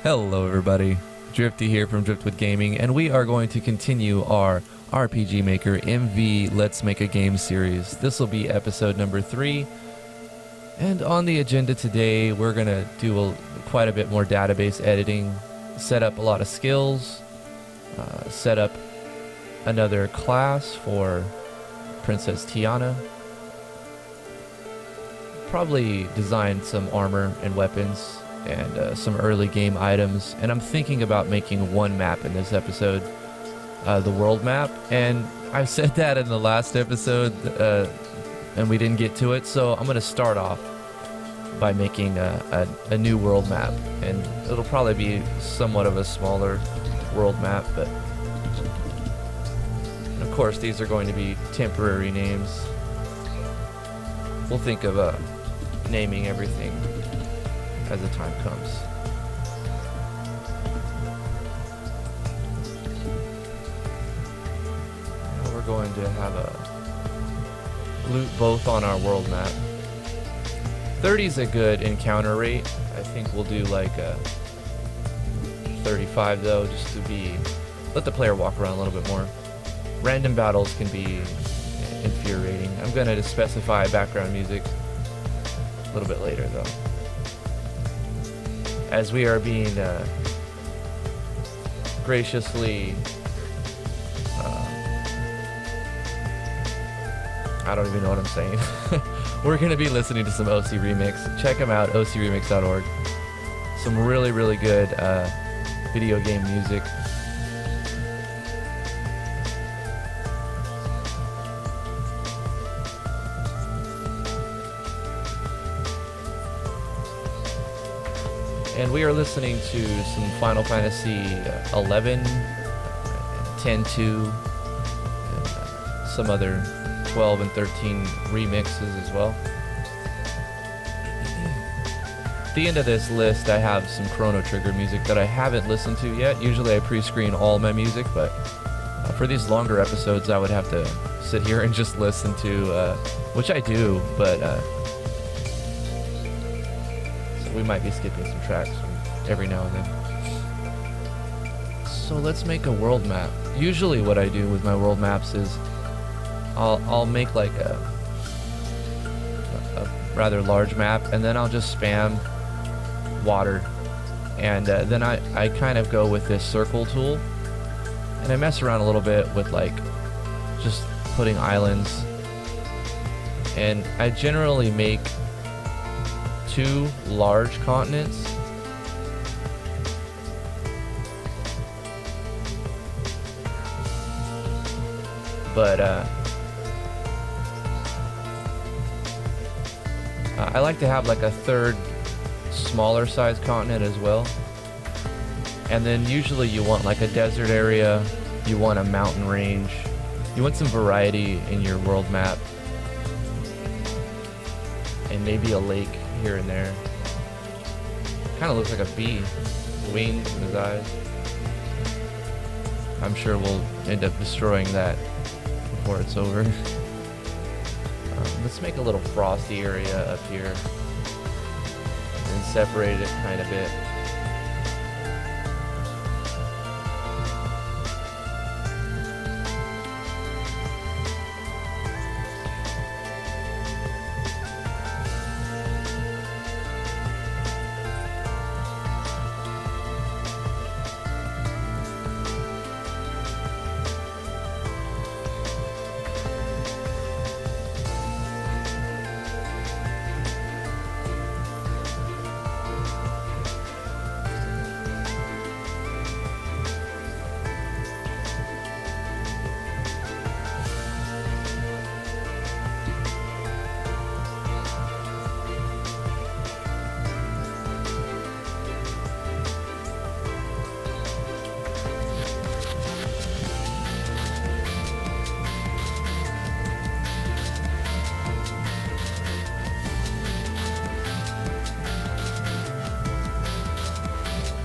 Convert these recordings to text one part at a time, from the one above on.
Hello everybody, Drifty here from Driftwood Gaming, and we are going to continue our RPG Maker MV Let's Make a Game series. This will be episode number 3, and on the agenda today we're going to do quite a bit more database editing, set up a lot of skills, set up another class for Princess Tiana, probably design some armor and weapons, and some early game items. And I'm thinking about making one map in this episode, the world map, and I said that in the last episode and we didn't get to it, so I'm going to start off by making a new world map, and it'll probably be somewhat of a smaller world map, but of course these are going to be temporary names. We'll think of naming everything as the time comes. Now we're going to have a loot both on our world map. 30 is a good encounter rate. I think we'll do like a 35 though, just to let the player walk around a little bit more. Random battles can be infuriating. I'm going to specify background music a little bit later though, as we are being graciously, I don't even know what I'm saying. We're going to be listening to some OC Remix. Check them out, ocremix.org. Some really, really good video game music. And we are listening to some Final Fantasy 11, 10-2, and some other 12 and 13 remixes as well. At the end of this list, I have some Chrono Trigger music that I haven't listened to yet. Usually I pre-screen all my music, but for these longer episodes, I would have to sit here and just listen to, which I do, but we might be skipping some tracks every now and then. So let's make a world map. Usually what I do with my world maps is I'll make like a rather large map, and then I'll just spam water, and then I kind of go with this circle tool, and I mess around a little bit with like just putting islands, and I generally make 2 large continents. But I like to have like a third smaller sized continent as well. And then usually you want like a desert area, you want a mountain range, you want some variety in your world map, and maybe a lake here and there. Kind of looks like a bee, wings in his eyes. I'm sure we'll end up destroying that before it's over. Let's make a little frosty area up here and separate it kind of bit.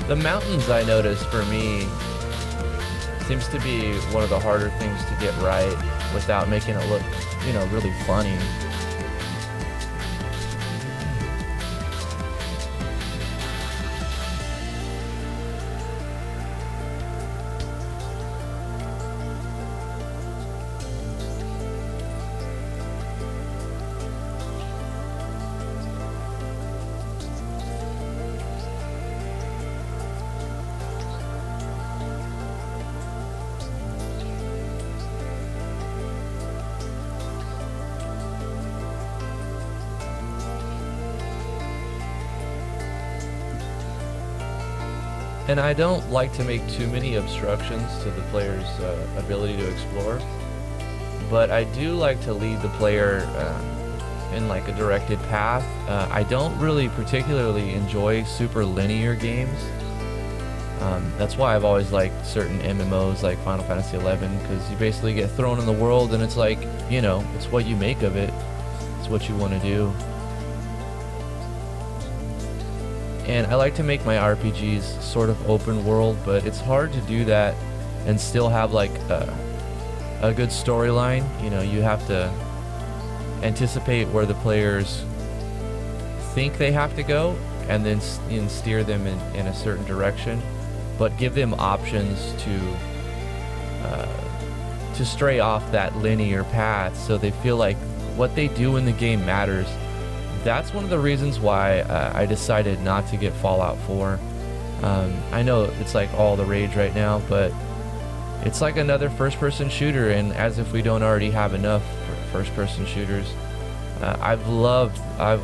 The mountains, I noticed, for me, seems to be one of the harder things to get right without making it look, you know, really funny. And I don't like to make too many obstructions to the player's ability to explore, but I do like to lead the player in like a directed path. I don't really particularly enjoy super linear games. That's why I've always liked certain MMOs like Final Fantasy XI, because you basically get thrown in the world and it's like, you know, it's what you make of it. It's what you want to do. And I like to make my RPGs sort of open world, but it's hard to do that and still have like a good storyline. You know, you have to anticipate where the players think they have to go and then steer them in a certain direction, but give them options to stray off that linear path so they feel like what they do in the game matters. That's one of the reasons why I decided not to get Fallout 4. I know it's like all the rage right now, but it's like another first-person shooter, and as if we don't already have enough first-person shooters. I've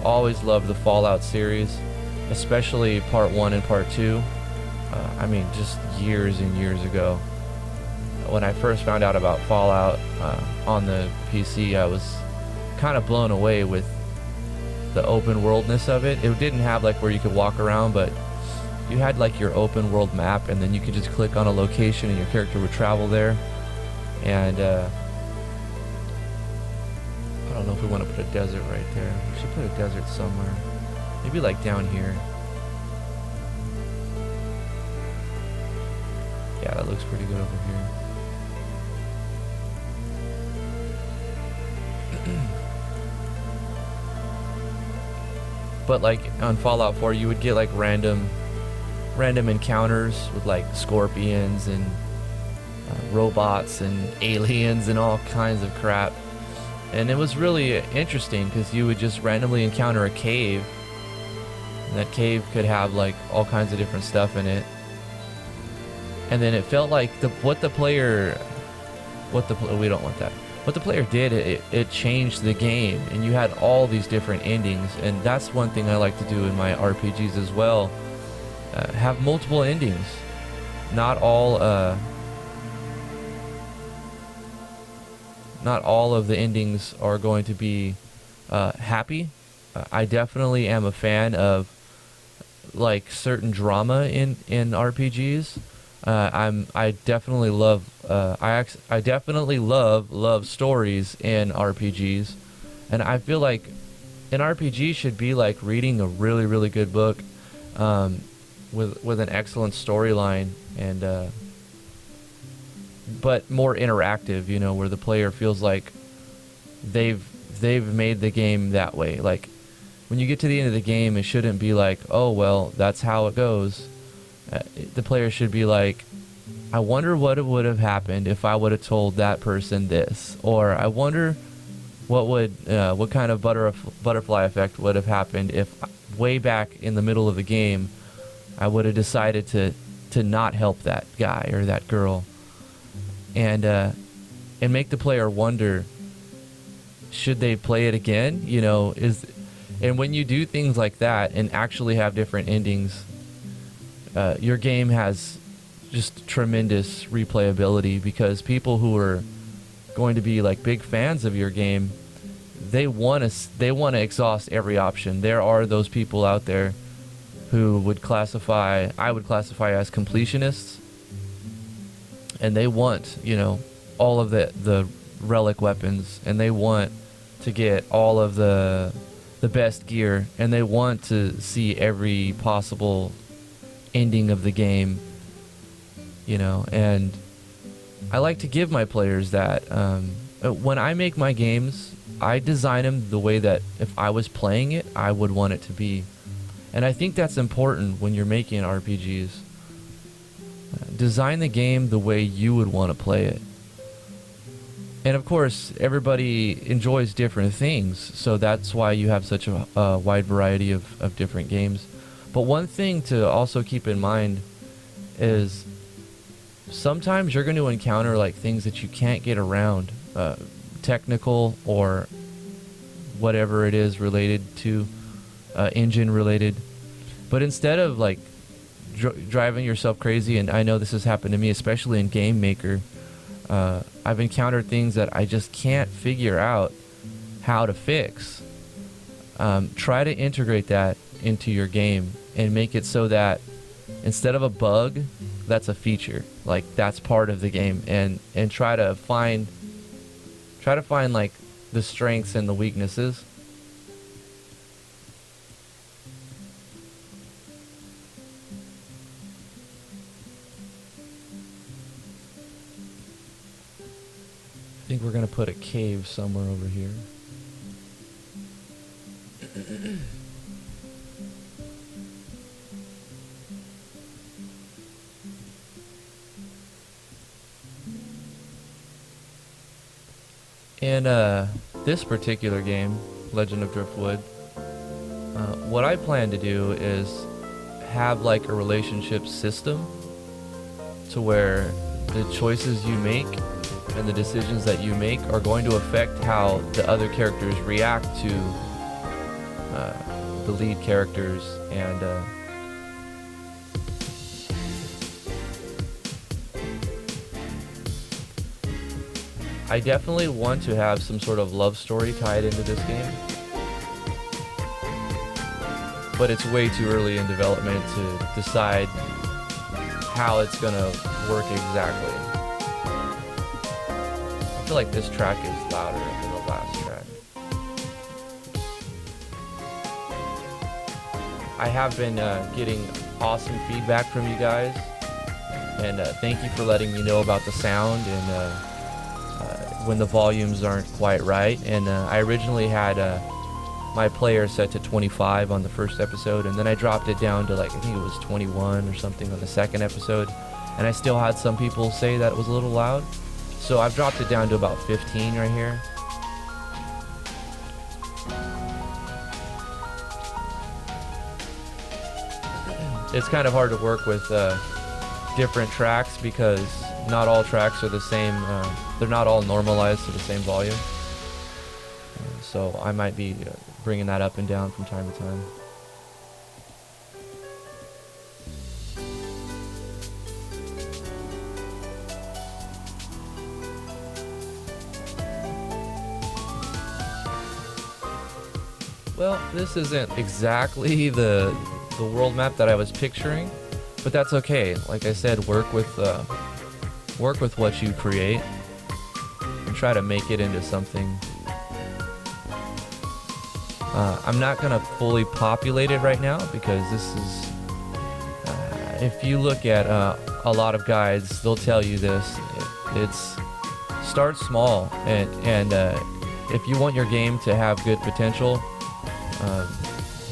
always loved the Fallout series, especially Part 1 and Part 2. I mean, just years and years ago. When I first found out about Fallout on the PC, I was kind of blown away with the open worldness of it. It didn't have like where you could walk around, but you had like your open world map, and then you could just click on a location and your character would travel there. And I don't know if we want to put a desert right there. We should put a desert somewhere. Maybe like down here. Yeah, that looks pretty good over here. But like on Fallout 4, you would get like random encounters with like scorpions and robots and aliens and all kinds of crap. And it was really interesting because you would just randomly encounter a cave, and that cave could have like all kinds of different stuff in it. And then it felt like what the player did, it changed the game, and you had all these different endings. And that's one thing I like to do in my RPGs as well. Have multiple endings. Not all of the endings are going to be happy. I definitely am a fan of like certain drama in RPGs. I definitely love love stories in RPGs, and I feel like an RPG should be like reading a really, really good book with an excellent storyline, and but more interactive, you know, where the player feels like they've made the game that way. Like when you get to the end of the game, it shouldn't be like, oh well, that's how it goes. The player should be like, I wonder what would have happened if I would have told that person this, or I wonder what kind of butterfly effect would have happened if way back in the middle of the game I would have decided to not help that guy or that girl, and make the player wonder, should they play it again? You know, and when you do things like that and actually have different endings, your game has just tremendous replayability, because people who are going to be like big fans of your game, they want to exhaust every option. There are those people out there who I would classify as completionists, and they want, you know, all of the relic weapons, and they want to get all of the best gear, and they want to see every possible ending of the game, you know. And I like to give my players that. When I make my games, I design them the way that if I was playing it, I would want it to be. And I think that's important when you're making RPGs. Design the game the way you would want to play it. And of course, everybody enjoys different things, so that's why you have such a wide variety of different games. But one thing to also keep in mind is sometimes you're going to encounter like things that you can't get around, technical or whatever it is related to, engine related. But instead of like driving yourself crazy, and I know this has happened to me, especially in Game Maker. I've encountered things that I just can't figure out how to fix. Try to integrate that into your game and make it so that instead of a bug, that's a feature. Like, that's part of the game, and try to find like the strengths and the weaknesses. I think we're gonna put a cave somewhere over here. And this particular game, Legend of Driftwood, what I plan to do is have like a relationship system to where the choices you make and the decisions that you make are going to affect how the other characters react to the lead characters. And I definitely want to have some sort of love story tied into this game, but it's way too early in development to decide how it's gonna work exactly. I feel like this track is louder than the last track. I have been getting awesome feedback from you guys, and thank you for letting me know about the sound and when the volumes aren't quite right. And I originally had my player set to 25 on the first episode, and then I dropped it down to like, I think it was 21 or something on the second episode, and I still had some people say that it was a little loud, so I've dropped it down to about 15 right here. It's kind of hard to work with different tracks because not all tracks are the same. They're not all normalized to the same volume. So I might be bringing that up and down from time to time. Well, this isn't exactly the world map that I was picturing, but that's okay. Like I said, work with what you create and try to make it into something. I'm not gonna fully populate it right now because this is if you look at a lot of guides, they'll tell you this. It's start small, and if you want your game to have good potential,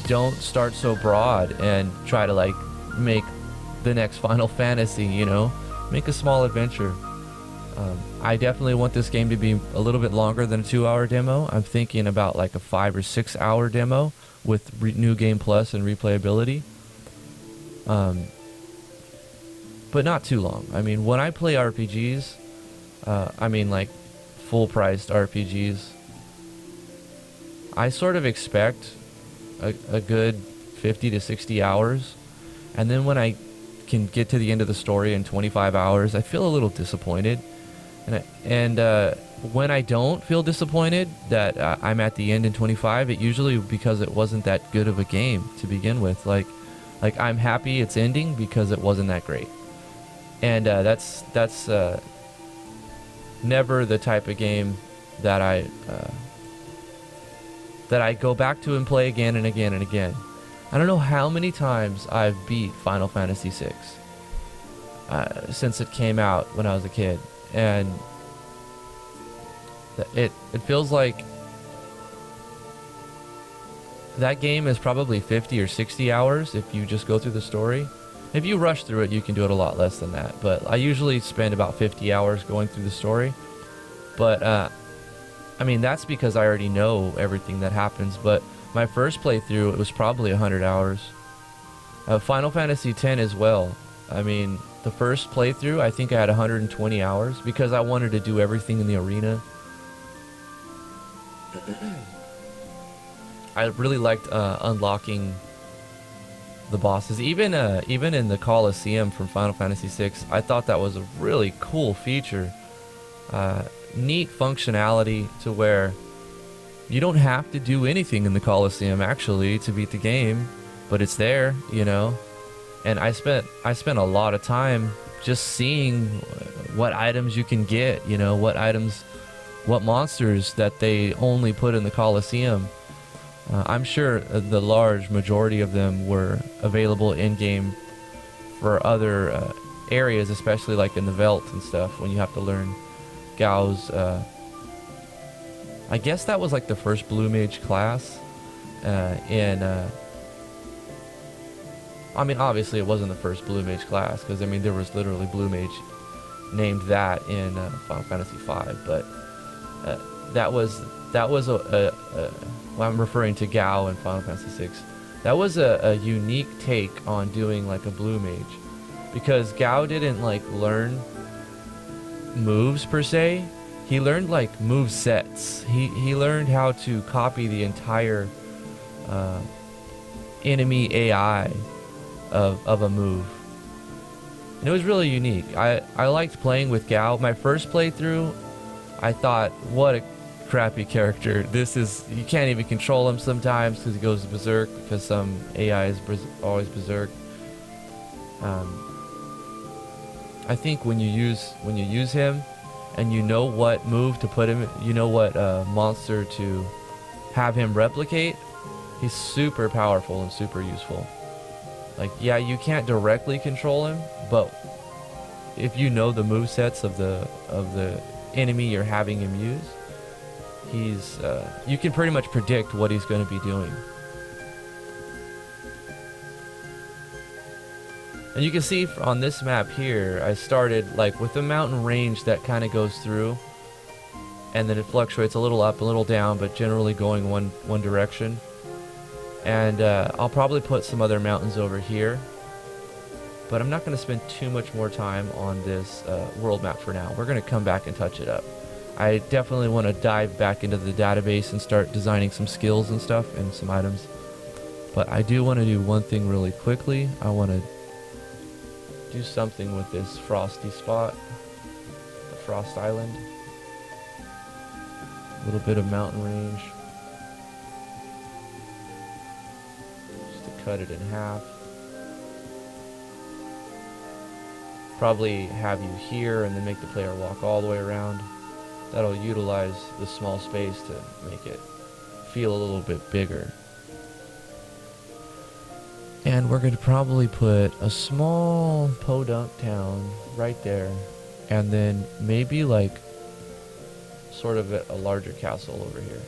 don't start so broad and try to like make the next Final Fantasy, you know. Make a small adventure. I definitely want this game to be a little bit longer than a 2-hour demo. I'm thinking about like a 5 or 6 hour demo with New Game Plus and replayability. But not too long. I mean, when I play RPGs, I mean like full-priced RPGs, I sort of expect a good 50 to 60 hours. And then when I can get to the end of the story in 25 hours, I feel a little disappointed. And when I don't feel disappointed that I'm at the end in 25, it usually because it wasn't that good of a game to begin with. Like I'm happy it's ending because it wasn't that great. And that's never the type of game that I go back to and play again and again and again. I don't know how many times I've beat Final Fantasy VI since it came out when I was a kid, and it feels like that game is probably 50 or 60 hours if you just go through the story. If you rush through it, you can do it a lot less than that, but I usually spend about 50 hours going through the story. But I mean, that's because I already know everything that happens. But my first playthrough, it was probably 100 hours. Final Fantasy X as well. I mean, the first playthrough, I think I had 120 hours because I wanted to do everything in the arena. I really liked unlocking the bosses. Even in the Colosseum from Final Fantasy VI, I thought that was a really cool feature. Neat functionality to where you don't have to do anything in the Colosseum actually to beat the game, but it's there, you know. And I spent a lot of time just seeing what items you can get, you know, what monsters that they only put in the Colosseum. I'm sure the large majority of them were available in-game for other areas, especially like in the Veldt and stuff, when you have to learn Gao's... I guess that was like the first Blue Mage class I mean, obviously it wasn't the first Blue Mage class, because I mean there was literally Blue Mage named that in Final Fantasy V, but that was well, I'm referring to Gao in Final Fantasy VI. That was a unique take on doing like a Blue Mage, because Gao didn't like learn moves per se. He learned like move sets. He learned how to copy the entire enemy AI of a move. And it was really unique. I liked playing with Gao. My first playthrough, I thought, what a crappy character. This is, you can't even control him sometimes because he goes berserk, because some AI is always berserk. I think when you use him and you know what move to put him, you know what monster to have him replicate, he's super powerful and super useful. Like, yeah, you can't directly control him, but if you know the movesets of the enemy you're having him use, he's you can pretty much predict what he's going to be doing. And you can see on this map here, I started like with a mountain range that kind of goes through, and then it fluctuates a little up, a little down, but generally going one direction. And I'll probably put some other mountains over here, but I'm not going to spend too much more time on this world map for now. We're going to come back and touch it up. I definitely want to dive back into the database and start designing some skills and stuff and some items. But I do want to do one thing really quickly. I want to do something with this frosty spot, the Frost Island. A little bit of mountain range. Just to cut it in half. Probably have you here and then make the player walk all the way around. That'll utilize the small space to make it feel a little bit bigger. And we're going to probably put a small podunk town right there, and then maybe like sort of a larger castle over here.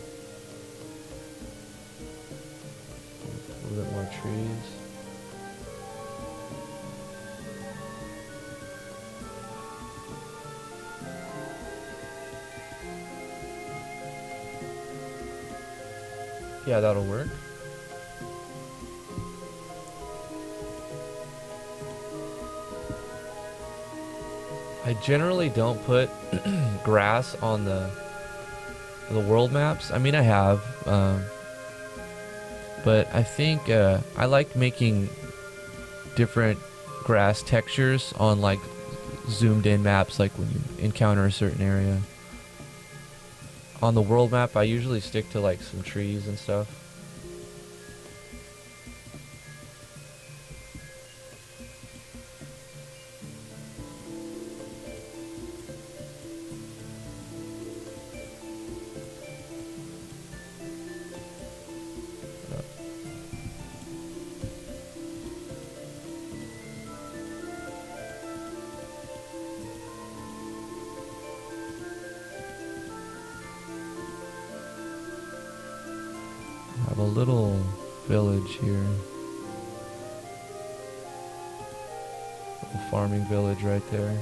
A little bit more trees. Yeah, that'll work. I generally don't put grass on the world maps. I mean, I have, but I think I like making different grass textures on like zoomed in maps, like when you encounter a certain area. On the world map, I usually stick to like some trees and stuff. Have a little village here. Little farming village right there.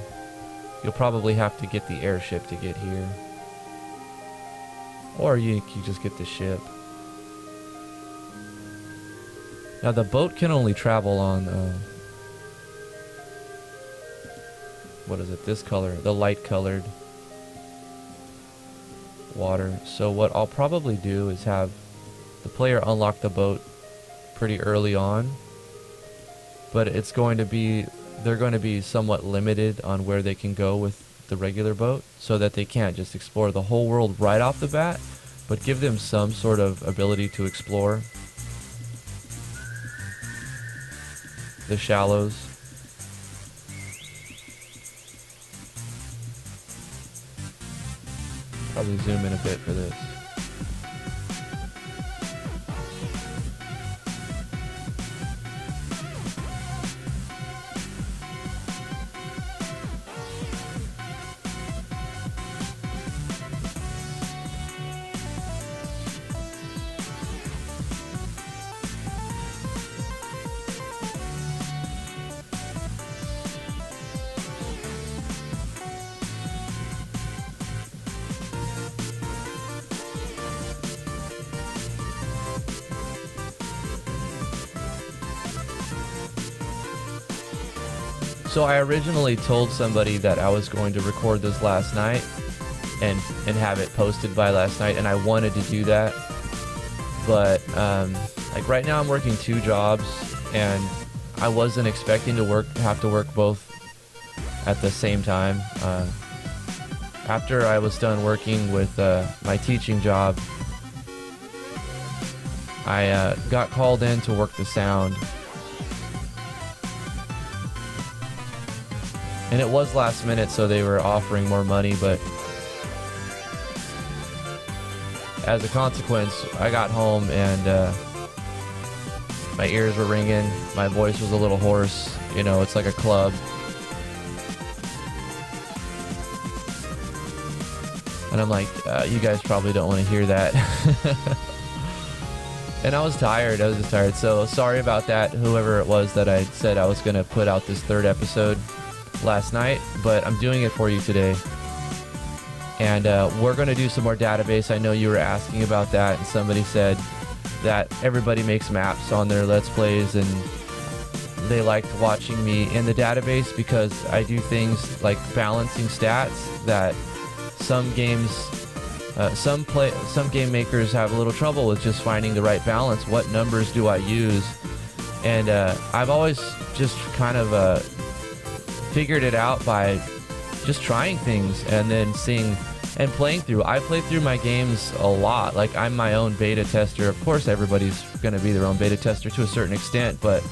You'll probably have to get the airship to get here. Or you just get the ship. Now the boat can only travel on, what is it, this color, the light colored water. So what I'll probably do is have the player unlock the boat pretty early on, but it's going to be, they're going to be somewhat limited on where they can go with the regular boat, so that they can't just explore the whole world right off the bat, but give them some sort of ability to explore the shallows. Probably zoom in a bit for this. So I originally told somebody that I was going to record this last night and have it posted by last night, and I wanted to do that, but like right now I'm working 2 jobs, and I wasn't expecting to have to work both at the same time. After I was done working with my teaching job, I got called in to work the sound. And it was last minute, so they were offering more money, but as a consequence, I got home and my ears were ringing, my voice was a little hoarse, you know, it's like a club. And I'm like, you guys probably don't want to hear that. And I was just tired, so sorry about that, whoever it was that I said I was going to put out this 3rd episode last night, but I'm doing it for you today. And we're going to do some more database. I know you were asking about that, and somebody said that everybody makes maps on their Let's Plays, and they liked watching me in the database because I do things like balancing stats that some games, some game makers have a little trouble with just finding the right balance. What numbers do I use? And I've always just kind of figured it out by just trying things and then seeing and playing through. I play through my games a lot. Like, I'm my own beta tester. Of course, everybody's going to be their own beta tester to a certain extent, but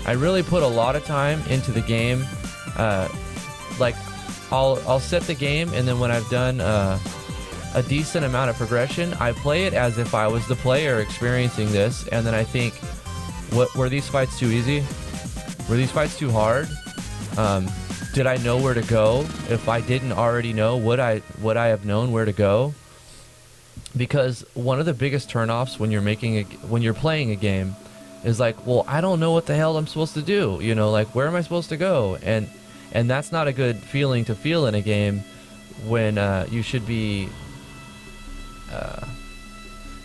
I really put a lot of time into the game. Like, I'll set the game, and then when I've done a decent amount of progression, I play it as if I was the player experiencing this, and then I think, were these fights too easy? Were these fights too hard? Did I know where to go? If I didn't already know, would I have known where to go? Because one of the biggest turnoffs when you're playing a game is like, well, I don't know what the hell I'm supposed to do. You know, like, where am I supposed to go? And that's not a good feeling to feel in a game when you should be.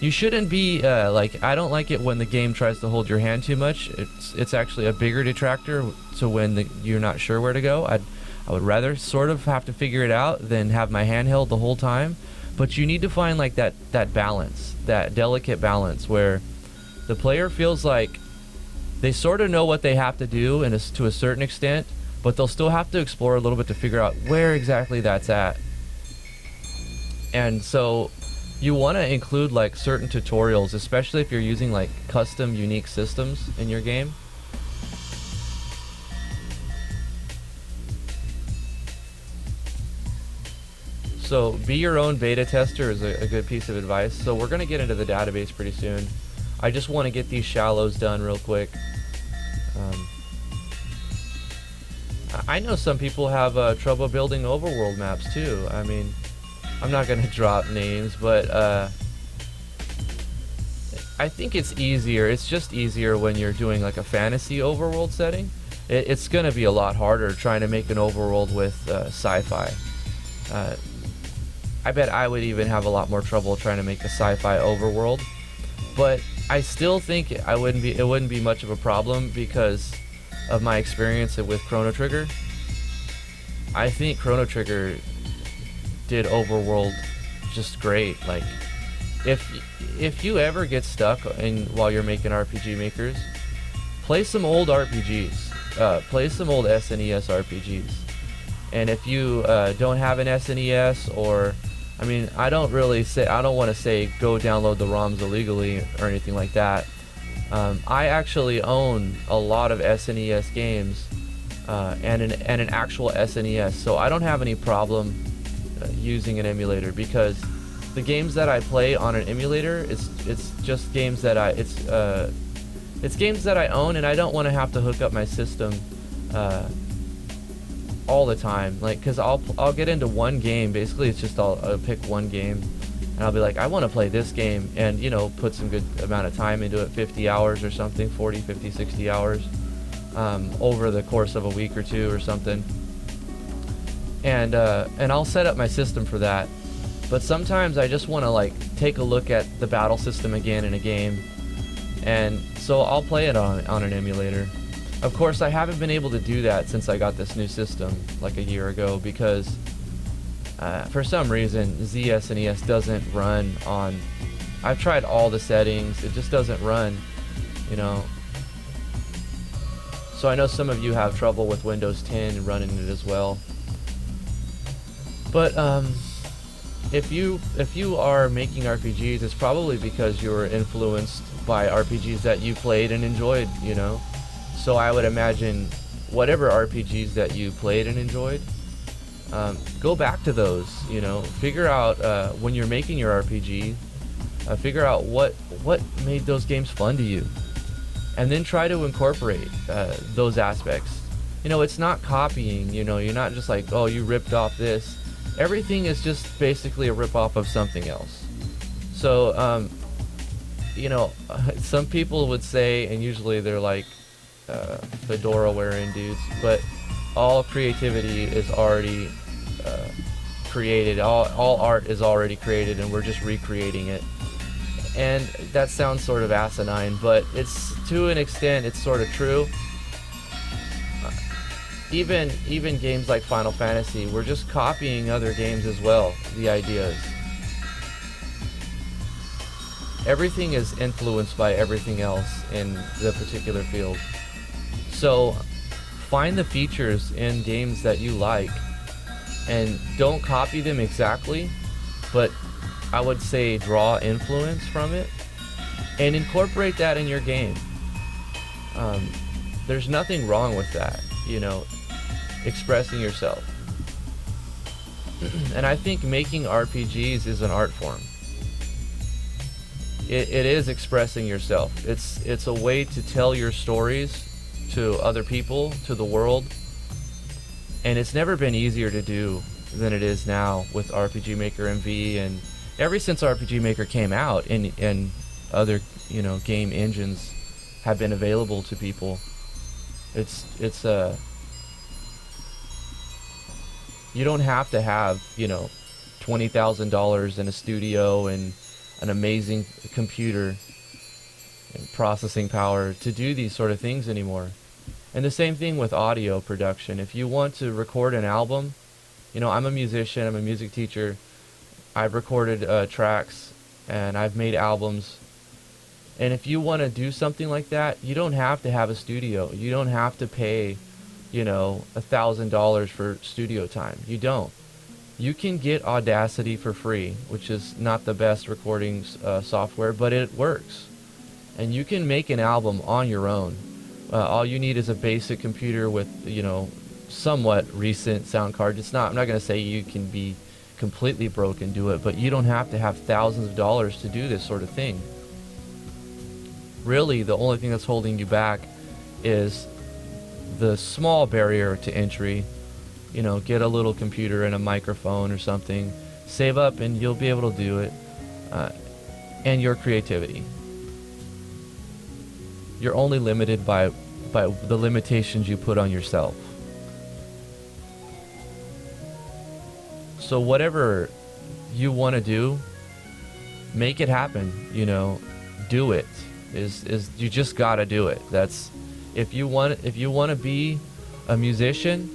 You shouldn't be like, I don't like it when the game tries to hold your hand too much. It's actually a bigger detractor to when you're not sure where to go. I would rather sort of have to figure it out than have my hand held the whole time. But you need to find like that balance, that delicate balance where the player feels like they sort of know what they have to do to a certain extent, but they'll still have to explore a little bit to figure out where exactly that's at. And so you want to include like certain tutorials, especially if you're using like custom unique systems in your game. So be your own beta tester is a good piece of advice. So we're going to get into the database pretty soon. I just want to get these shallows done real quick. I know some people have trouble building overworld maps too. I mean, I'm not going to drop names, but I think it's easier. It's just easier when you're doing like a fantasy overworld setting. It's going to be a lot harder trying to make an overworld with sci-fi. I bet I would even have a lot more trouble trying to make a sci-fi overworld, but I still think it wouldn't be much of a problem because of my experience with Chrono Trigger. I think Chrono Trigger did overworld just great. Like, if you ever get stuck while you're making RPG makers, play some old RPGs. play some old SNES RPGs. And if you don't have an SNES, or I mean, I don't want to say go download the ROMs illegally or anything like that. I actually own a lot of SNES games and an actual SNES, so I don't have any problem using an emulator, because the games that I play on an emulator, it's just games that it's games that I own, and I don't want to have to hook up my system all the time, like, because I'll get into one game. Basically it's just I'll pick one game and I'll be like, I want to play this game, and put some good amount of time into it, 50 hours or something, 40, 50, 60 hours over the course of a week or two or something, and I'll set up my system for that. But sometimes I just want to like take a look at the battle system again in a game, and so I'll play it on an emulator. Of course, I haven't been able to do that since I got this new system like a year ago, because for some reason ZSNES doesn't run on. I've tried all the settings, it just doesn't run, So I know some of you have trouble with Windows 10 running it as well. But if you are making RPGs, it's probably because you were influenced by RPGs that you played and enjoyed, So I would imagine whatever RPGs that you played and enjoyed, go back to those, figure out when you're making your RPG, figure out what made those games fun to you, and then try to incorporate those aspects. It's not copying, you're not just like, oh, you ripped off this. Everything is just basically a rip-off of something else. So, some people would say, and usually they're like fedora wearing dudes, but all creativity is already created. All art is already created, and we're just recreating it. And that sounds sort of asinine, but it's, to an extent, it's sort of true. Even games like Final Fantasy, we're just copying other games as well, the ideas. Everything is influenced by everything else in the particular field. So find the features in games that you like, and don't copy them exactly, but I would say draw influence from it and incorporate that in your game. There's nothing wrong with that, expressing yourself. And I think making RPGs is an art form. It is expressing yourself. It's a way to tell your stories to other people, to the world, and it's never been easier to do than it is now with RPG Maker MV, and ever since RPG Maker came out and other game engines have been available to people. It's you don't have to have $20,000 in a studio and an amazing computer and processing power to do these sort of things anymore. And the same thing with audio production. If you want to record an album, I'm a musician, I'm a music teacher. I've recorded tracks and I've made albums. And if you want to do something like that, you don't have to have a studio. You don't have to pay, $1,000 for studio time. You don't. You can get Audacity for free, which is not the best recording software, but it works. And you can make an album on your own. All you need is a basic computer with, somewhat recent sound card. I'm not going to say you can be completely broke and do it, but you don't have to have thousands of dollars to do this sort of thing. Really, the only thing that's holding you back is the small barrier to entry. Get a little computer and a microphone or something, save up, and you'll be able to do it. And your creativity. You're only limited by the limitations you put on yourself. So whatever you want to do, make it happen. Do it. Is you just gotta do it. That's if you want to be a musician,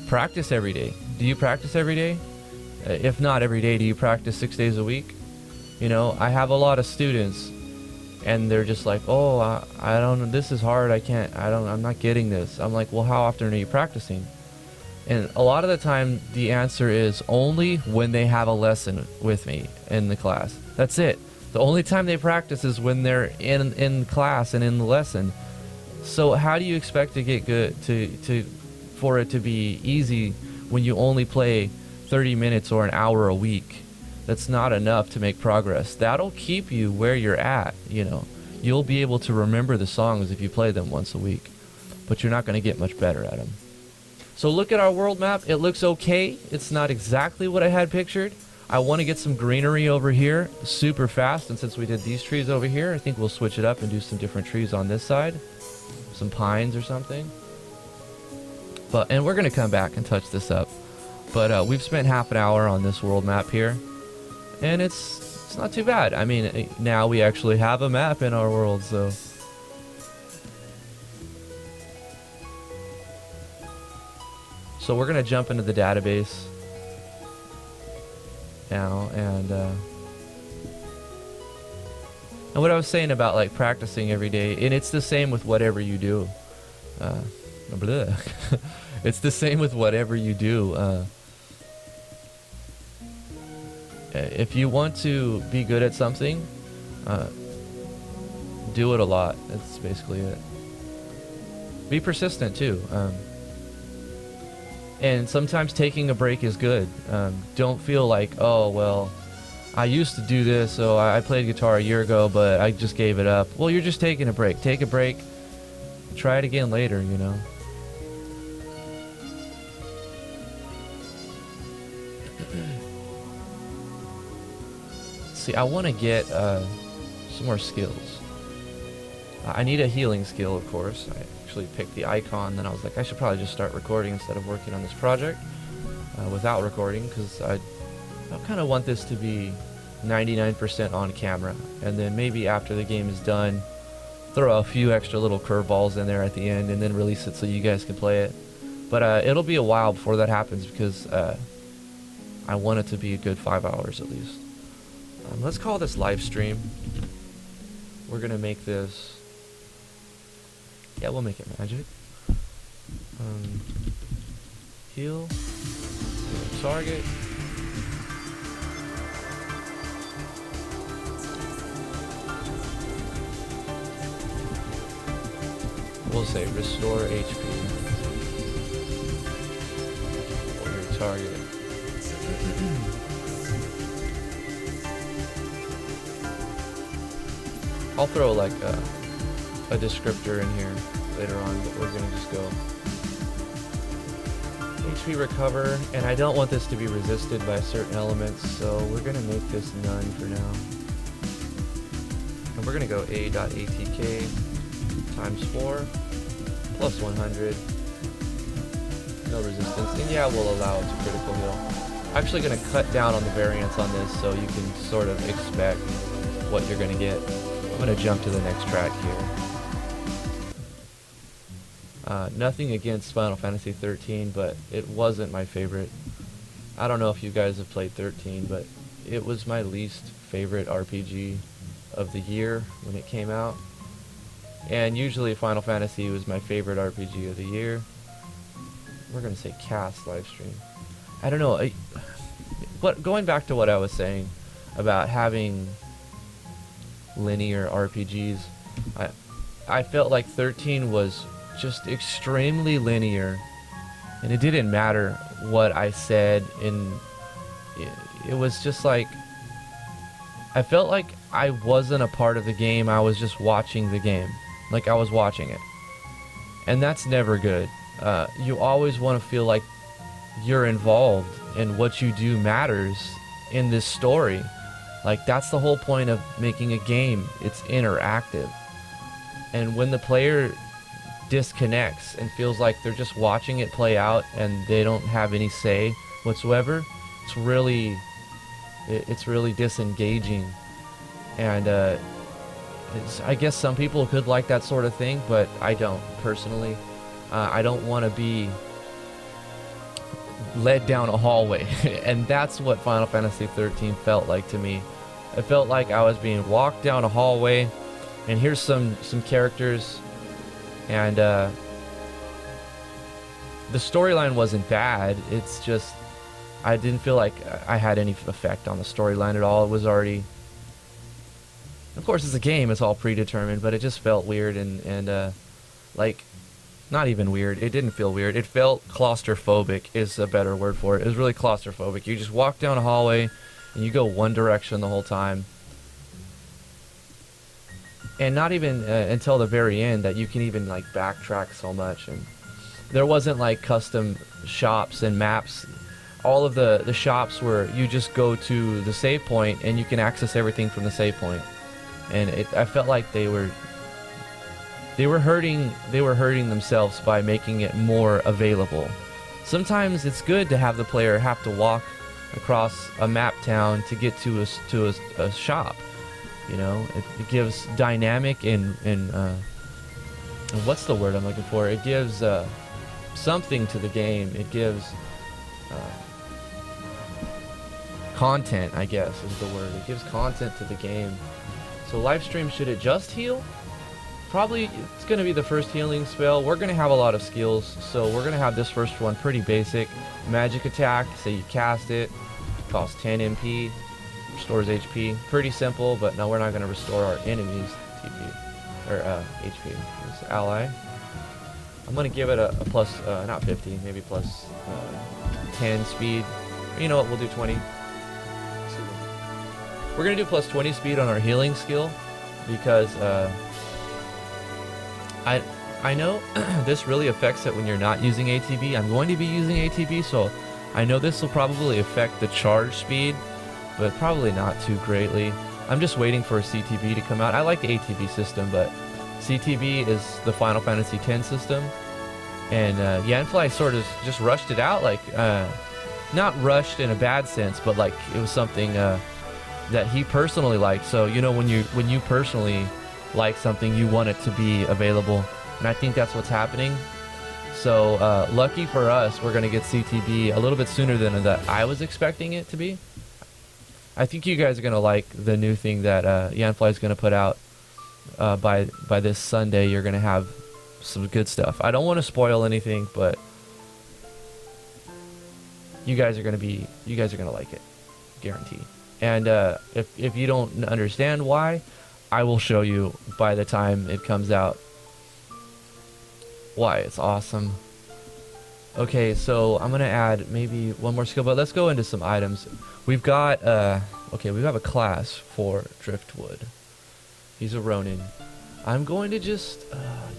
practice every day. Do you practice every day? If not every day, do you practice 6 days a week? I have a lot of students, and they're just like, oh, I don't know, this is hard, I'm not getting this. I'm like, well, how often are you practicing? And a lot of the time the answer is only when they have a lesson with me in the class. That's it. The only time they practice is when they're in class and in the lesson. So how do you expect to get good for it to be easy when you only play 30 minutes or an hour a week? That's not enough to make progress. That'll keep you where you're at, you know. You'll be able to remember the songs if you play them once a week, but you're not going to get much better at them. So look at our world map. It looks okay. It's not exactly what I had pictured. I want to get some greenery over here super fast, and since we did these trees over here, I think we'll switch it up and do some different trees on this side. Some pines or something. And we're going to come back and touch this up. But we've spent half an hour on this world map here, and it's not too bad. I mean, now we actually have a map in our world, so... So we're going to jump into the database now, and what I was saying about like practicing every day, and it's the same with whatever you do. It's the same with whatever you do. If you want to be good at something, do it a lot. That's basically it. Be persistent too. And sometimes taking a break is good. Don't feel like, oh, well, I used to do this, so I played guitar a year ago, but I just gave it up. Well, you're just taking a break. Take a break. Try it again later, you know. See, I want to get some more skills. I need a healing skill, of course. I actually picked the icon, then I was like, I should probably just start recording instead of working on this project without recording, because I kind of want this to be 99% on camera, and then maybe after the game is done, throw a few extra little curveballs in there at the end, and then release it so you guys can play it. But it'll be a while before that happens, because I want it to be a good 5 hours at least. Let's call this live stream. We're gonna make this... Yeah, we'll make it magic. Heal. Target. We'll say restore HP. Or your target. I'll throw like a descriptor in here later on, but we're gonna just go HP recover, and I don't want this to be resisted by certain elements, so we're gonna make this none for now. And we're gonna go a.atk times 4 plus 100. No resistance, and yeah, we'll allow it to critical heal. I'm actually gonna cut down on the variance on this so you can sort of expect what you're gonna get. I'm going to jump to the next track here. Nothing against Final Fantasy 13, but it wasn't my favorite. I don't know if you guys have played 13, but it was my least favorite RPG of the year when it came out. And usually Final Fantasy was my favorite RPG of the year. We're going to say cast livestream. I don't know. Going back to what I was saying about having linear RPGs, I felt like 13 was just extremely linear, and it didn't matter what I said, and it was just like I felt like I wasn't a part of the game. I was just watching the game, like I was watching it, and that's never good. You always want to feel like you're involved and what you do matters in this story. Like, that's the whole point of making a game. It's interactive. And when the player disconnects and feels like they're just watching it play out and they don't have any say whatsoever, it's really disengaging. And I guess some people could like that sort of thing, but I don't personally. I don't want to be led down a hallway. And that's what Final Fantasy 13 felt like to me. It felt like I was being walked down a hallway, And here's some characters, and the storyline wasn't bad. It's just I didn't feel like I had any effect on the storyline at all. It was already, of course, it's a game, it's all predetermined, but it just felt weird and like, not even weird. It didn't feel weird. It felt claustrophobic is a better word for it. It was really claustrophobic. You just walk down a hallway and you go one direction the whole time. And not even until the very end that you can even like backtrack so much. And there wasn't like custom shops and maps. All of the shops were, you just go to the save point and you can access everything from the save point. And I felt like they were hurting themselves by making it more available. Sometimes it's good to have the player have to walk across a map town to get to a shop. You know, it gives dynamic and what's the word I'm looking for? It gives something to the game. It gives content, I guess is the word. It gives content to the game. So live stream, should it just heal? Probably it's going to be the first healing spell. We're going to have a lot of skills, so we're going to have this first one pretty basic. Magic attack, so you cast it, costs 10 MP, restores HP. Pretty simple, but no, we're not going to restore our enemies TP or HP. This ally. I'm going to give it a plus, not 50, maybe plus 10 speed. You know what? We'll do 20. We're going to do plus 20 speed on our healing skill because I know this really affects it when you're not using ATB. I'm going to be using ATB, so I know this will probably affect the charge speed, but probably not too greatly. I'm just waiting for a CTB to come out. I like the ATB system, but CTB is the Final Fantasy X system, and Yanfly sort of just rushed it out, like not rushed in a bad sense, but like it was something that he personally liked. So you know, when you personally like something, you want it to be available, and I think that's what's happening. So lucky for us, we're gonna get CTB a little bit sooner than that I was expecting it to be. I think you guys are gonna like the new thing that Yanfly is gonna put out by this Sunday. You're gonna have some good stuff. I don't want to spoil anything, but you guys are gonna like it, guarantee. And if you don't understand why, I will show you by the time it comes out why it's awesome. Okay, so I'm gonna add maybe one more skill, but let's go into some items. We've got okay, we have a class for Driftwood. He's a Ronin. I'm going to just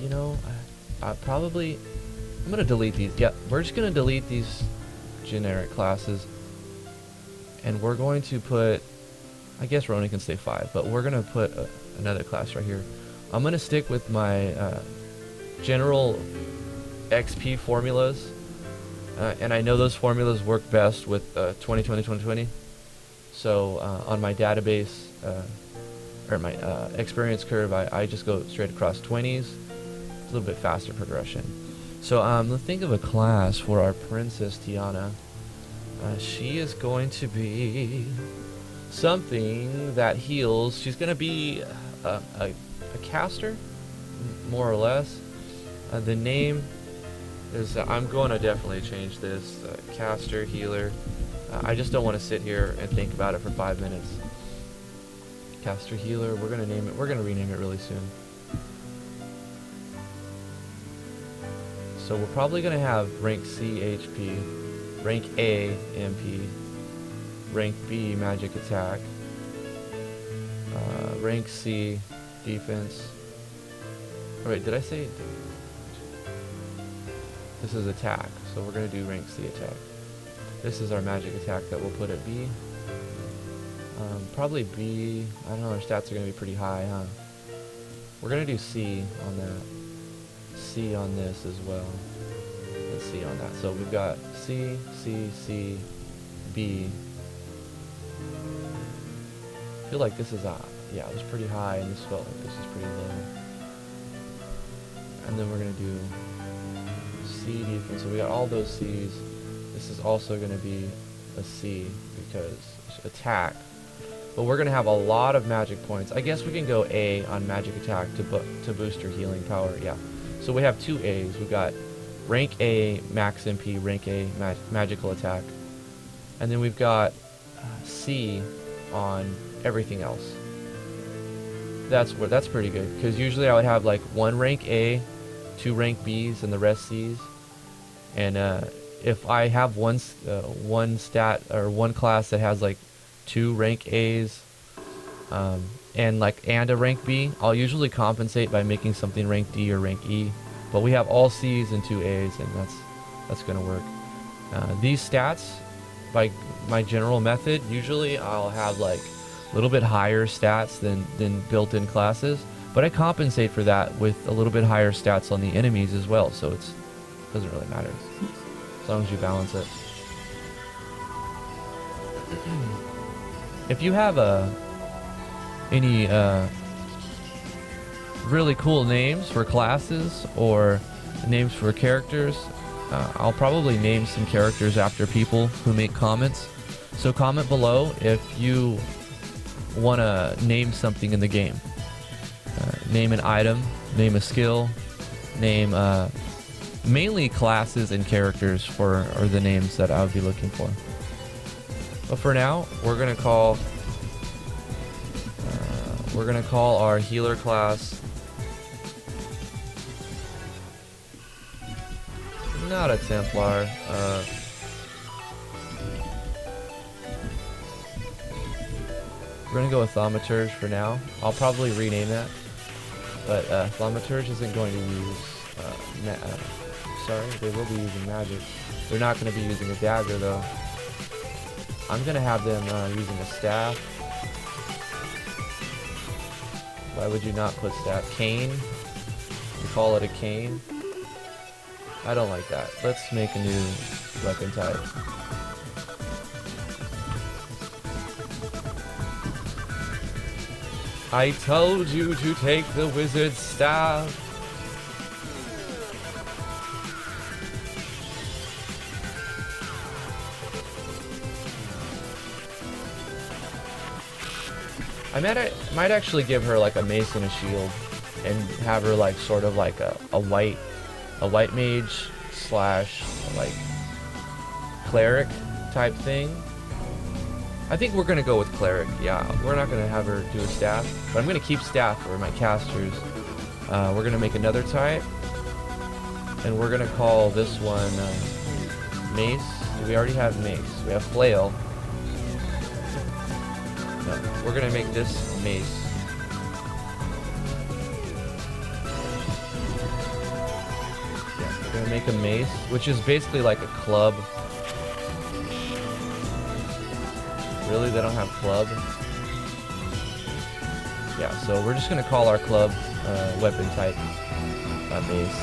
you know, I'm gonna delete these. Yep, we're just gonna delete these generic classes, and we're going to put, I guess Ronin can stay 5, but we're gonna put another class right here. I'm gonna stick with my general XP formulas, and I know those formulas work best with 2020. So on my database or my experience curve, I just go straight across 20s. A little bit faster progression. So let's think of a class for our Princess Tiana. She is going to be something that heals. She's going to be a caster, more or less. The name is, I'm going to definitely change this. Caster, healer. I just don't want to sit here and think about it for 5 minutes. Caster, healer. We're going to name it. We're going to rename it really soon. So we're probably going to have rank C HP, rank A MP, rank B magic attack, rank C defense. Oh, wait, did I say this is attack? So we're going to do rank C attack. This is our magic attack that we'll put at B. Probably B. I don't know, our stats are going to be pretty high, huh? We're going to do C on that. C on this as well. Let's C on that. So we've got C, C, C, B. I feel like this is yeah, it was pretty high, and this felt like this is pretty low. And then we're gonna do C defense. So we got all those C's. This is also gonna be a C because attack but we're gonna have a lot of magic points. I guess we can go A on magic attack to boost your healing power. Yeah. So we have 2 A's. We've got rank A max MP, rank A magical attack, and then we've got C on everything else. That's pretty good, because usually I would have like 1 rank A, 2 rank B's, and the rest C's. And if I have one stat or one class that has like 2 rank A's and a rank B, I'll usually compensate by making something rank D or rank E. But we have all C's and 2 A's, and that's gonna work. These stats, by my general method, usually I'll have like a little bit higher stats than built-in classes, but I compensate for that with a little bit higher stats on the enemies as well, so it doesn't really matter as long as you balance it. If you have any really cool names for classes or names for characters, I'll probably name some characters after people who make comments. So comment below if you want to name something in the game. Name an item, name a skill, name mainly classes and characters are the names that I would be looking for. But for now, we're gonna call our healer class not a Templar. We're gonna go with Thaumaturge for now. I'll probably rename that, but Thaumaturge isn't going to use. Sorry, they will be using magic. They're not going to be using a dagger though. I'm gonna have them using a staff. Why would you not put staff? Cane? You call it a cane? I don't like that. Let's make a new weapon type. I told you to take the wizard's staff. I might actually give her like a mace and a shield, and have her like sort of like a white mage slash like cleric type thing. I think we're gonna go with cleric. Yeah, we're not gonna have her do a staff, but I'm gonna keep staff for my casters. We're gonna make another type, and we're gonna call this one mace. We already have mace. We have flail. No, we're gonna make this mace. Yeah, we're gonna make a mace, which is basically like a club. Really, they don't have club? Yeah, so we're just gonna call our club weapon type mace.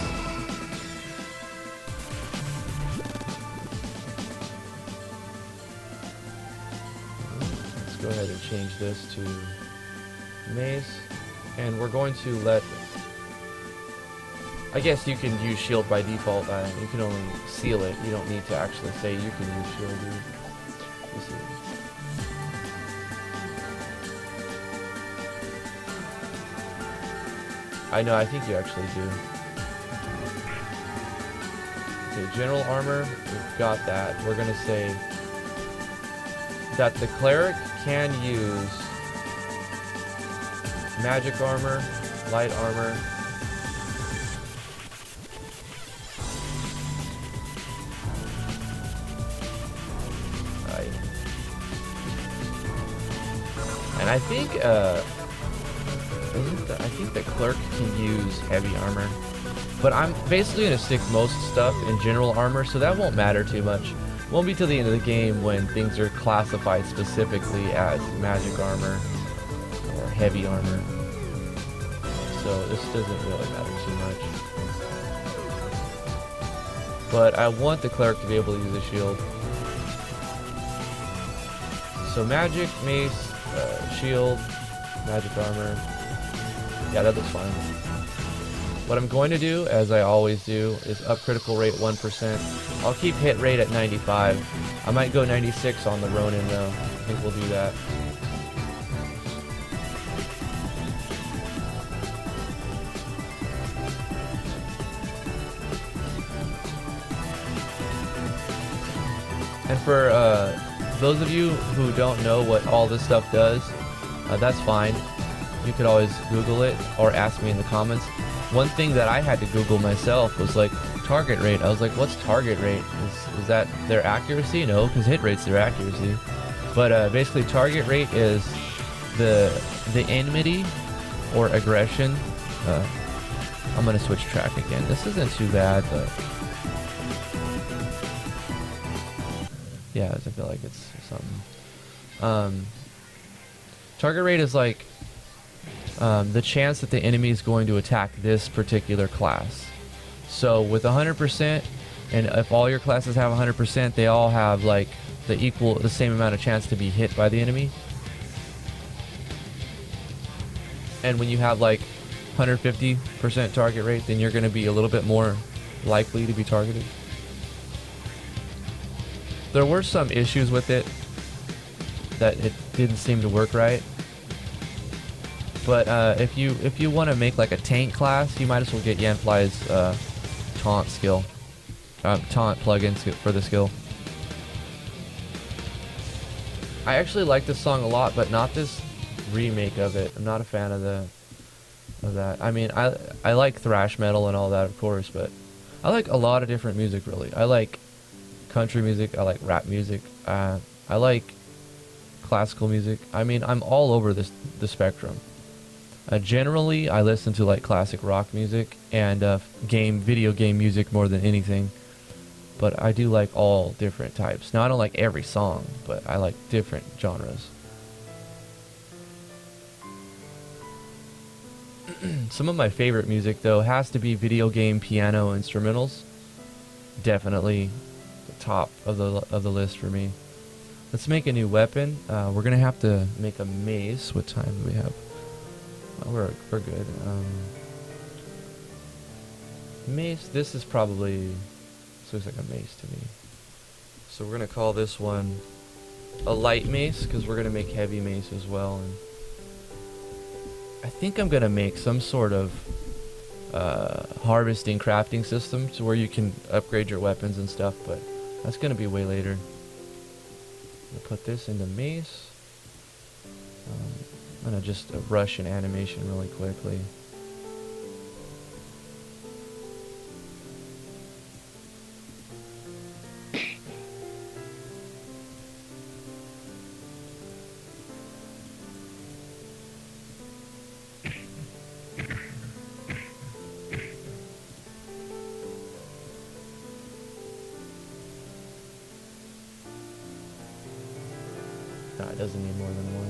Let's go ahead and change this to mace, and we're going to let. I guess you can use shield by default. You can only seal it. You don't need to actually say you can use shield. Let's see. I know, I think you actually do. Okay, general armor, we've got that. We're gonna say that the cleric can use magic armor, light armor, and I think I think the clerk can use heavy armor, but I'm basically gonna stick most stuff in general armor, so that won't matter too much. Won't be till the end of the game when things are classified specifically as magic armor or heavy armor. So this doesn't really matter too much. But I want the cleric to be able to use a shield. So magic, mace, shield, magic armor. Yeah, that looks fine. What I'm going to do, as I always do, is up critical rate 1%. I'll keep hit rate at 95. I might go 96 on the Ronin though. I think we'll do that. And for those of you who don't know what all this stuff does, that's fine. You could always Google it or ask me in the comments. One thing that I had to Google myself was like target rate. I was like, what's target rate? Is that their accuracy? No, because hit rate's their accuracy. But basically target rate is the enmity or aggression. I'm gonna switch track again. This isn't too bad, but yeah, I feel like it's something. Target rate is like the chance that the enemy is going to attack this particular class. So with 100%, and if all your classes have 100%, they all have like the same amount of chance to be hit by the enemy. And when you have like 150% target rate, then you're going to be a little bit more likely to be targeted. There were some issues with it that it didn't seem to work right. But if you want to make like a tank class, you might as well get Yanfly's taunt skill, taunt plugin for the skill. I actually like this song a lot, but not this remake of it. I'm not a fan of that. I mean, I like thrash metal and all that, of course, but I like a lot of different music, really. I like country music. I like rap music. I like classical music. I mean, I'm all over the spectrum. Generally, I listen to like classic rock music and video game music more than anything. But I do like all different types. Now, I don't like every song, but I like different genres. Some of my favorite music, though, has to be video game piano instrumentals. Definitely the top of the list for me. Let's make a new weapon. We're gonna have to make a mace. What time do we have? We're good. Mace. This is probably. This looks like a mace to me. So we're gonna call this one a light mace because we're gonna make heavy mace as well. And I think I'm gonna make some sort of harvesting crafting system to where you can upgrade your weapons and stuff, but that's gonna be way later. I'm gonna put this into mace. I'm gonna just rush an animation really quickly. No, it doesn't need more than one.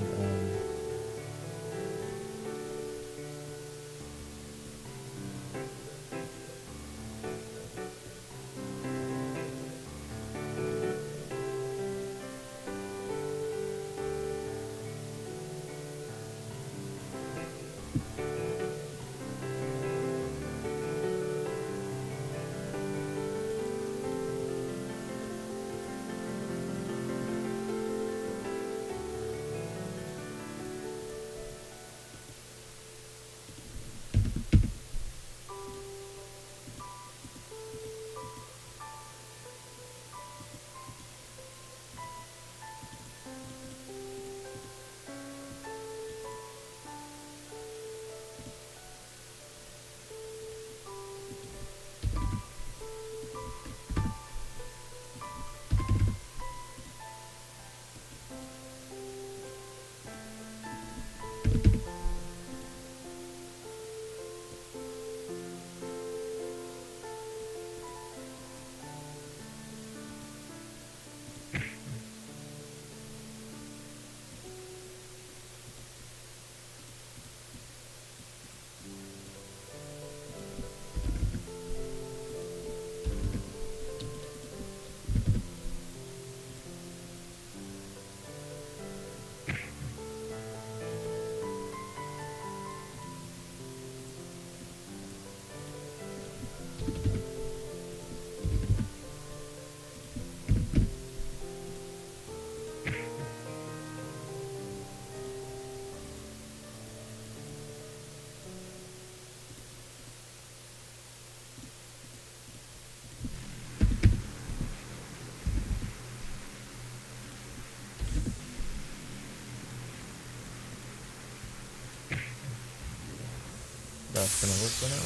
it's gonna work for now.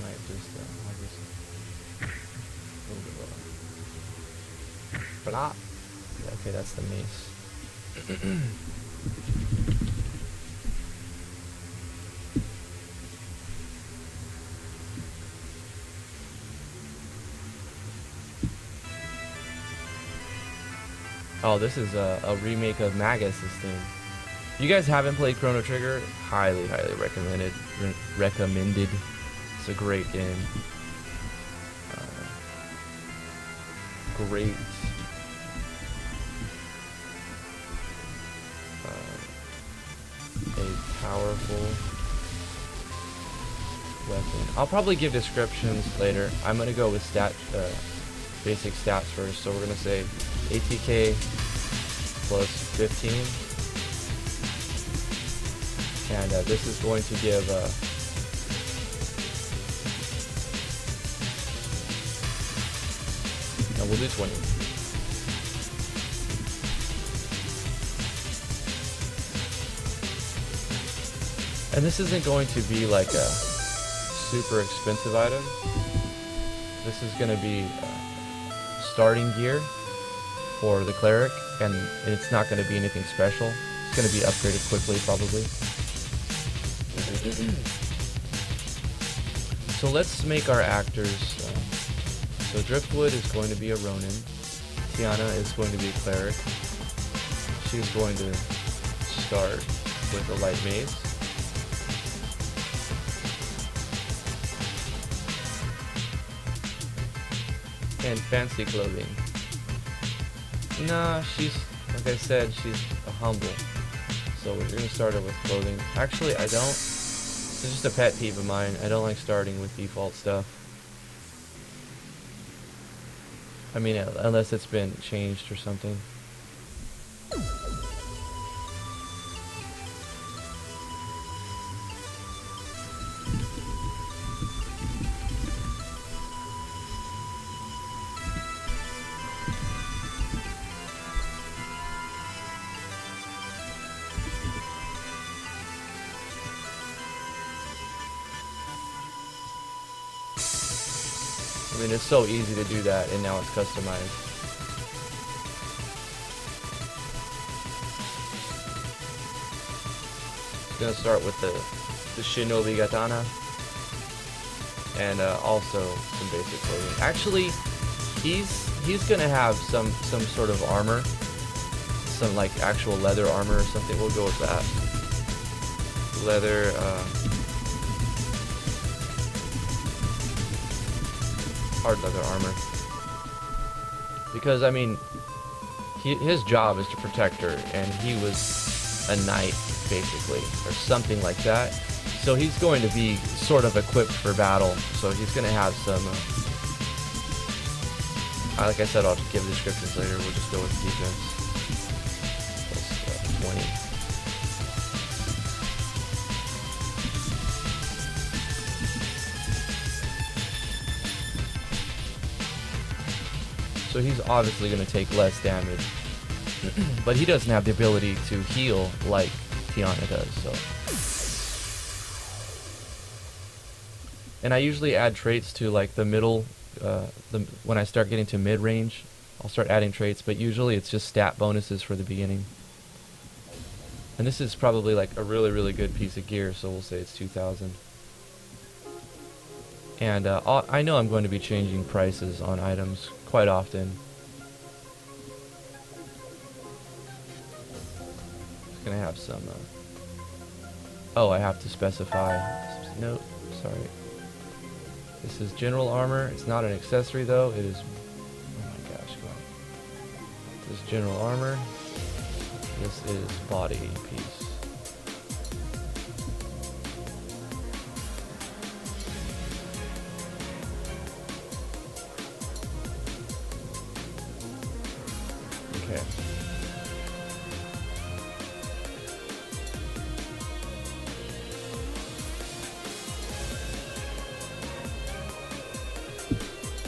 Might just have this a little bit lower. Blah. Yeah, okay, that's the mace. Oh, this is a remake of Magus system. If you guys haven't played Chrono Trigger, highly, highly recommended. Recommended. It's a great game. Great. A powerful weapon. I'll probably give descriptions later. I'm gonna go with basic stats first. So we're gonna say ATK plus 15, and this is going to give no, we'll do 20. And this isn't going to be like a super expensive item. This is going to be starting gear for the cleric, and it's not going to be anything special. It's going to be upgraded quickly, probably. So let's make our actors. So Driftwood is going to be a Ronin. Tiana is going to be a cleric. She's going to start with a light mace. And fancy clothing. Nah, she's, like I said, she's a humble. So we're gonna start her with clothing. Actually, I don't. It's just a pet peeve of mine. I don't like starting with default stuff. I mean, unless it's been changed or something. I mean, it's so easy to do that, and now it's customized. It's gonna start with the Shinobi Katana, and also some basic clothing. Actually, he's gonna have some sort of armor, some like actual leather armor or something. We'll go with that. Leather. Hard leather armor, because I mean his job is to protect her, and he was a knight basically, or something like that, so he's going to be sort of equipped for battle. So he's going to have some like I said, I'll give the descriptions later. We'll just go with defense plus 20. So he's obviously going to take less damage, but he doesn't have the ability to heal like Tiana does. So, and I usually add traits to like the middle. When I start getting to mid-range, I'll start adding traits, but usually it's just stat bonuses for the beginning. And this is probably like a really, really good piece of gear, so we'll say it's 2,000. And I know I'm going to be changing prices on items quite often. It's gonna have some. Oh, I have to specify. Nope, sorry. This is general armor. It's not an accessory though. It is. Oh my gosh, come on. This is general armor. This is body piece. Okay.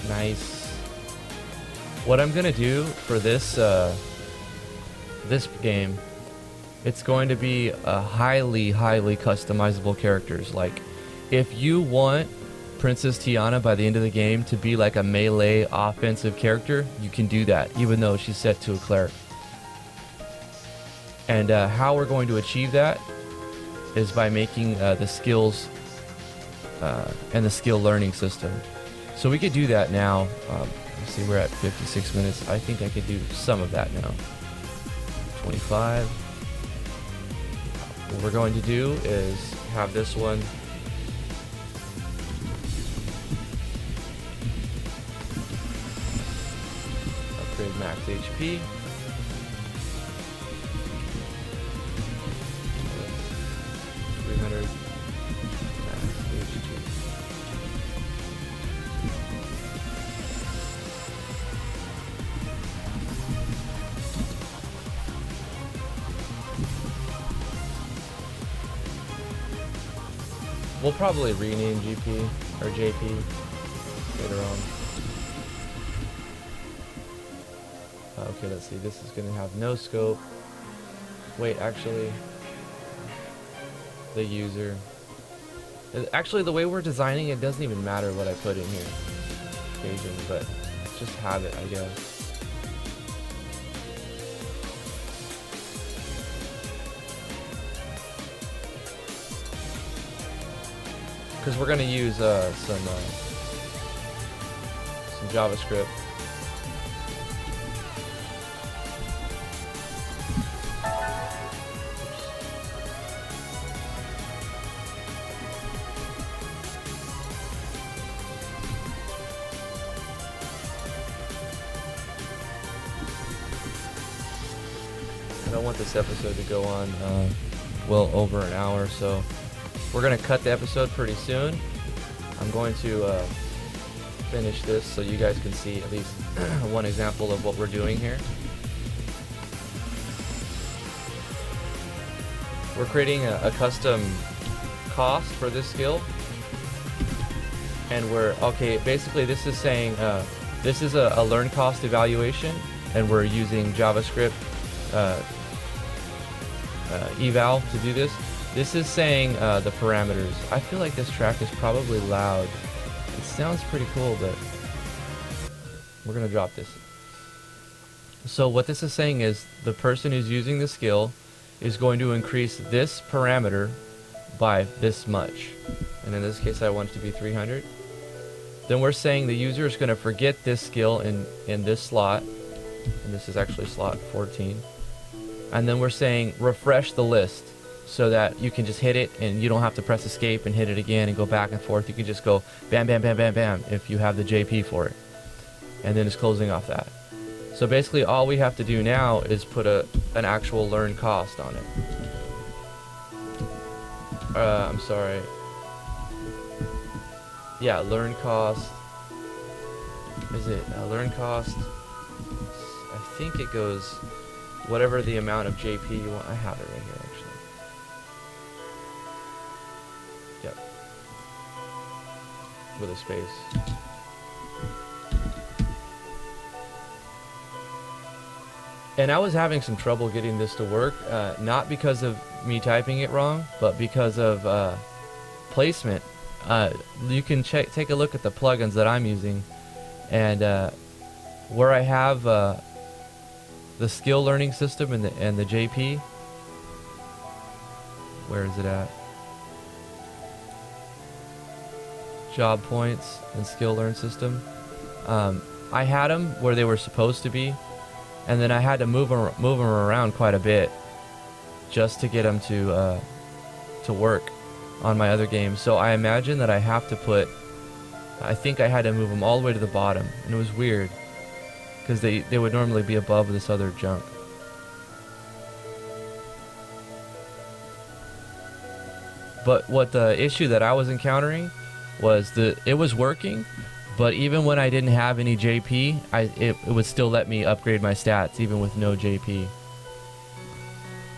Nice. What I'm gonna do for this this game it's going to be a highly customizable characters. Like, if you want Princess Tiana by the end of the game to be like a melee offensive character, you can do that, even though she's set to a cleric. And how we're going to achieve that is by making the skills and the skill learning system. So we could do that now. Let's see, we're at 56 minutes. I think I could do some of that now. 25. What we're going to do is have this one upgrade max HP. We'll probably rename GP or JP later on. Okay, let's see. This is going to have no scope. Wait, actually, the user. Actually, the way we're designing it doesn't even matter what I put in here. Occasion, but just have it, I guess. Because we're going to use some JavaScript. I don't want this episode to go on well over an hour, so we're going to cut the episode pretty soon. I'm going to finish this so you guys can see at least one example of what we're doing here. We're creating a custom cost for this skill. And basically this is saying this is a learn cost evaluation, and we're using JavaScript eval to do this. This is saying the parameters. I feel like this track is probably loud. It sounds pretty cool, but we're gonna drop this. So what this is saying is the person who's using the skill is going to increase this parameter by this much. And in this case, I want it to be 300. Then we're saying the user is going to forget this skill in this slot. And this is actually slot 14. And then we're saying refresh the list, so that you can just hit it and you don't have to press escape and hit it again and go back and forth. You can just go bam, bam, bam, bam, bam if you have the JP for it. And then it's closing off that. So basically all we have to do now is put an actual learn cost on it. I'm sorry. Yeah, learn cost. Is it learn cost? I think it goes whatever the amount of JP you want. I have it right here, actually. Yep. With a space. And I was having some trouble getting this to work, not because of me typing it wrong, but because of placement. You can take a look at the plugins that I'm using, and where I have the skill learning system and the JP. Where is it at? Job points and skill learn system. I had them where they were supposed to be, and then I had to move them around quite a bit just to get them to work on my other games. So I imagine that I have to put, I think I had to move them all the way to the bottom, and it was weird because they would normally be above this other junk. But what the issue that I was encountering was it was working, but even when I didn't have any JP, it would still let me upgrade my stats even with no JP.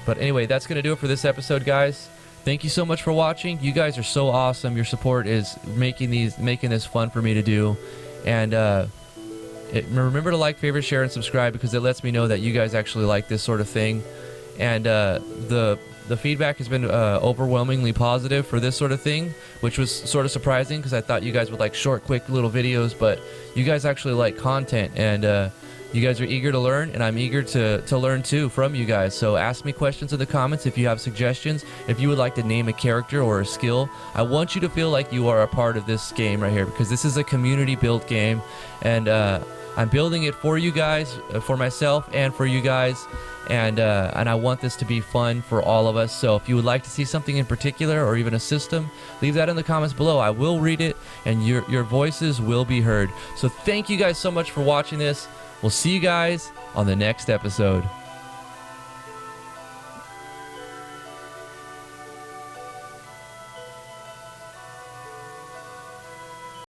But anyway, that's going to do it for this episode, guys. Thank you so much for watching. You guys are so awesome. Your support is making this fun for me to do. And remember to like, favorite, share, and subscribe, because it lets me know that you guys actually like this sort of thing. and the feedback has been overwhelmingly positive for this sort of thing, which was sort of surprising because I thought you guys would like short, quick little videos, but you guys actually like content, and you guys are eager to learn, and I'm eager to learn too from you guys. So ask me questions in the comments if you have suggestions. If you would like to name a character or a skill, I want you to feel like you are a part of this game right here, because this is a community built game, and I'm building it for you guys, for myself and for you guys, and I want this to be fun for all of us. So if you would like to see something in particular or even a system, leave that in the comments below. I will read it, and your voices will be heard. So thank you guys so much for watching this. We'll see you guys on the next episode.